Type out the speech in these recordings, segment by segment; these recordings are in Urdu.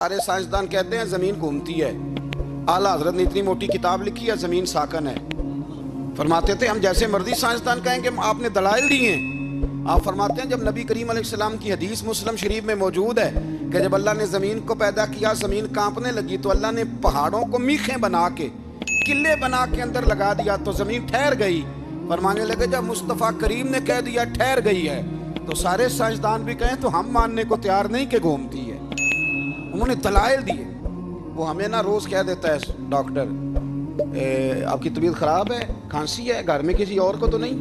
سارے سائنسدان کہتے ہیں زمین گھومتی ہے. اعلیٰ حضرت نے اتنی موٹی کتاب لکھی ہے زمین ساکن ہے. فرماتے تھے ہم جیسے مرضی سائنسدان کہیں کہ آپ نے دلائل دیے ہیں. آپ فرماتے ہیں جب نبی کریم علیہ السلام کی حدیث مسلم شریف میں موجود ہے کہ جب اللہ نے زمین کو پیدا کیا زمین کانپنے لگی تو اللہ نے پہاڑوں کو میخیں بنا کے قلعے بنا کے اندر لگا دیا تو زمین ٹھہر گئی. فرمانے لگے جب مصطفیٰ کریم نے کہہ دیا ٹھہر گئی ہے تو سارے سائنسدان بھی کہیں تو ہم ماننے کو تیار نہیں کہ گھومتی ہے. انہوں نے دلائل دیے. وہ ہمیں نہ روز کہہ دیتا ہے ڈاکٹر آپ کی طبیعت خراب ہے, کھانسی ہے, گھر میں کسی اور کو تو نہیں؟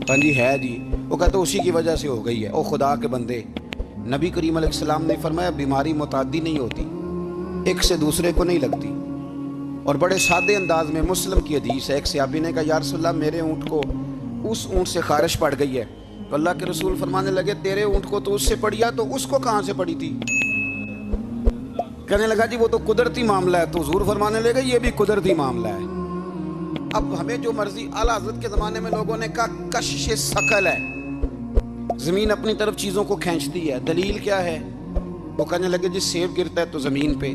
ہاں جی ہے جی. وہ کہتے اسی کی وجہ سے ہو گئی ہے. او خدا کے بندے, نبی کریم علیہ السلام نے فرمایا بیماری متعدی نہیں ہوتی, ایک سے دوسرے کو نہیں لگتی. اور بڑے سادے انداز میں مسلم کی حدیث ہے. ایک صحابی نے کہا یا رسول اللہ میرے اونٹ کو اس اونٹ سے خارش پڑ گئی ہے. تو اللہ کے رسول فرمانے لگے تیرے اونٹ کو تو اس سے پڑی ہے تو اس کو کہاں سے پڑی تھی؟ کہنے لگا جی وہ تو قدرتی معاملہ ہے. تو حضور فرمانے لگے یہ بھی قدرتی معاملہ ہے. اب ہمیں جو مرضی, اعلیٰ حضرت کے زمانے میں لوگوں نے کہا کشش ثقل ہے, زمین اپنی طرف چیزوں کو کھینچتی ہے. دلیل کیا ہے؟ وہ کہنے لگے جی سیب گرتا ہے تو زمین پہ,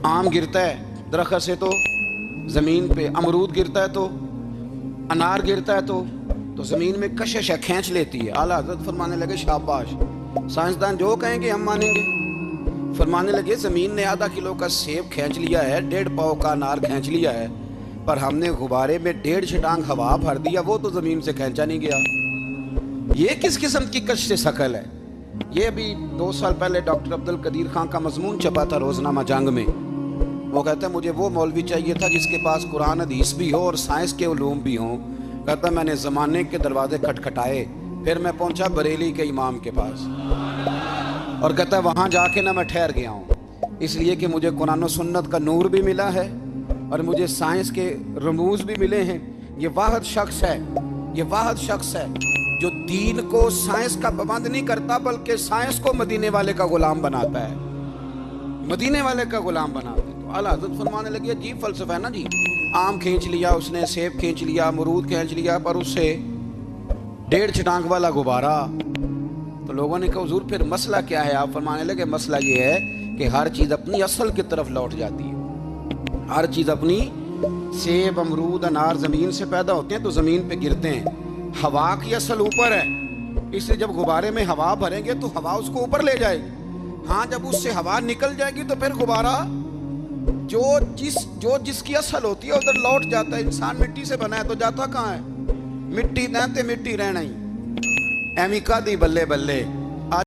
آم گرتا ہے درخت سے تو زمین پہ, امرود گرتا ہے تو, انار گرتا ہے تو زمین میں کشش ہے, کھینچ لیتی ہے. اعلیٰ حضرت فرمانے لگے شاباش, سائنسدان جو کہیں گے ہم مانیں گے. فرمانے لگے زمین نے آدھا کلو کا سیب کھینچ لیا ہے, 1.5 پاؤ کا انار کھینچ لیا ہے, پر ہم نے غبارے میں 1.5 چھٹانگ ہوا بھر دیا, وہ تو زمین سے کھینچا نہیں گیا. یہ کس قسم کی کشش ثقل ہے؟ یہ ابھی 2 سال پہلے ڈاکٹر عبد القدیر خان کا مضمون چھپا تھا روزنامہ جنگ میں. وہ کہتا ہے مجھے وہ مولوی چاہیے تھا جس کے پاس قرآن حدیث بھی ہو اور سائنس کے علوم بھی ہوں. کہتا میں نے زمانے کے دروازے کھٹکھٹائے, پھر میں پہنچا بریلی کے امام کے پاس, اور کہتا ہے وہاں جا کے نہ میں ٹھہر گیا ہوں, اس لیے کہ مجھے قرآن و سنت کا نور بھی ملا ہے اور مجھے سائنس کے رموز بھی ملے ہیں. یہ واحد شخص ہے جو دین کو سائنس کا پابند نہیں کرتا بلکہ سائنس کو مدینے والے کا غلام بناتا ہے, مدینے والے کا غلام بناتا ہے. تو اعلیٰ حضرت فرمانے لگے عجیب فلسفہ ہے نا جی, آم کھینچ لیا اس نے, سیب کھینچ لیا, امرود کھینچ لیا, پر اس سے 1.5 چھٹانگ والا غبارہ. تو لوگوں نے کہا حضور پھر مسئلہ کیا ہے؟ آپ فرمانے لگے مسئلہ یہ ہے کہ ہر چیز اپنی اصل کی طرف لوٹ جاتی ہے. ہر چیز اپنی, سیب امرود انار زمین سے پیدا ہوتے ہیں تو زمین پہ گرتے ہیں. ہوا کی اصل اوپر ہے, اس لیے جب غبارے میں ہوا بھریں گے تو ہوا اس کو اوپر لے جائے گی. ہاں جب اس سے ہوا نکل جائے گی تو پھر غبارہ جو جس کی اصل ہوتی ہے ادھر لوٹ جاتا ہے. انسان مٹی سے بنا ہے تو جاتا کہاں ہے؟ مٹی نہ تے مٹی رہنا ہی ایمی کا دی بلے بلے.